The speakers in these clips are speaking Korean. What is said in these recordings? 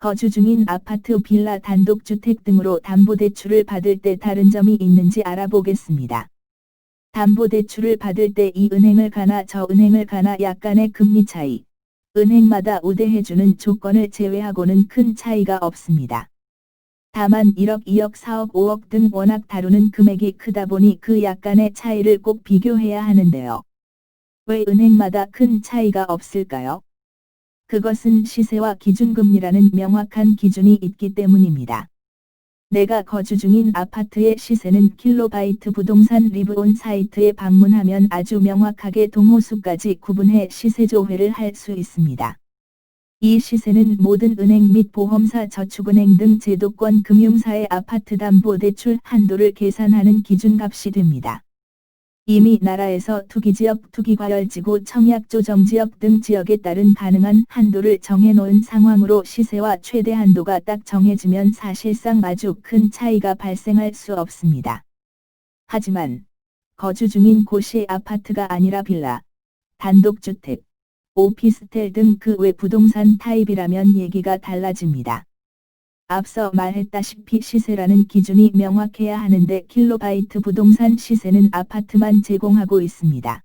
거주 중인 아파트, 빌라, 단독주택 등으로 담보대출을 받을 때 다른 점이 있는지 알아보겠습니다. 담보대출을 받을 때 이 은행을 가나 저 은행을 가나 약간의 금리 차이, 은행마다 우대해주는 조건을 제외하고는 큰 차이가 없습니다. 다만 1억, 2억, 4억, 5억 등 워낙 다루는 금액이 크다 보니 그 약간의 차이를 꼭 비교해야 하는데요. 왜 은행마다 큰 차이가 없을까요? 그것은 시세와 기준금리라는 명확한 기준이 있기 때문입니다. 내가 거주 중인 아파트의 시세는 킬로바이트 부동산 리브온 사이트에 방문하면 아주 명확하게 동호수까지 구분해 시세 조회를 할 수 있습니다. 이 시세는 모든 은행 및 보험사, 저축은행 등 제도권 금융사의 아파트 담보대출 한도를 계산하는 기준값이 됩니다. 이미 나라에서 투기지역, 투기과열지구, 청약조정지역 등 지역에 따른 가능한 한도를 정해놓은 상황으로 시세와 최대 한도가 딱 정해지면 사실상 아주 큰 차이가 발생할 수 없습니다. 하지만 거주 중인 곳이 아파트가 아니라 빌라, 단독주택, 오피스텔 등 그 외 부동산 타입이라면 얘기가 달라집니다. 앞서 말했다시피 시세라는 기준이 명확해야 하는데 킬로바이트 부동산 시세는 아파트만 제공하고 있습니다.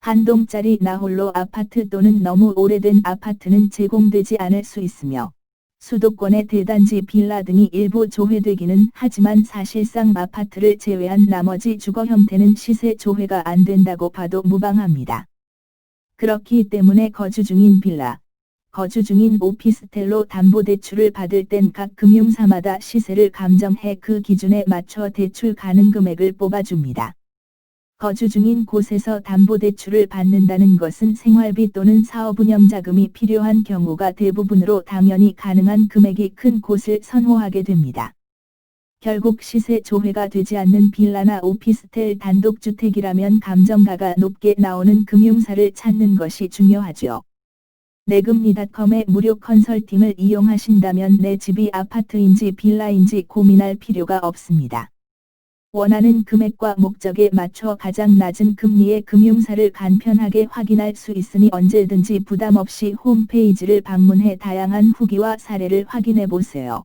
한 동짜리 나홀로 아파트 또는 너무 오래된 아파트는 제공되지 않을 수 있으며 수도권의 대단지, 빌라 등이 일부 조회되기는 하지만 사실상 아파트를 제외한 나머지 주거 형태는 시세 조회가 안 된다고 봐도 무방합니다. 그렇기 때문에 거주 중인 빌라, 거주 중인 오피스텔로 담보대출을 받을 땐 각 금융사마다 시세를 감정해 그 기준에 맞춰 대출 가능 금액을 뽑아줍니다. 거주 중인 곳에서 담보대출을 받는다는 것은 생활비 또는 사업운영 자금이 필요한 경우가 대부분으로 당연히 가능한 금액이 큰 곳을 선호하게 됩니다. 결국 시세 조회가 되지 않는 빌라나 오피스텔 단독주택이라면 감정가가 높게 나오는 금융사를 찾는 것이 중요하죠. 내금리닷컴의 무료 컨설팅을 이용하신다면 내 집이 아파트인지 빌라인지 고민할 필요가 없습니다. 원하는 금액과 목적에 맞춰 가장 낮은 금리의 금융사를 간편하게 확인할 수 있으니 언제든지 부담 없이 홈페이지를 방문해 다양한 후기와 사례를 확인해 보세요.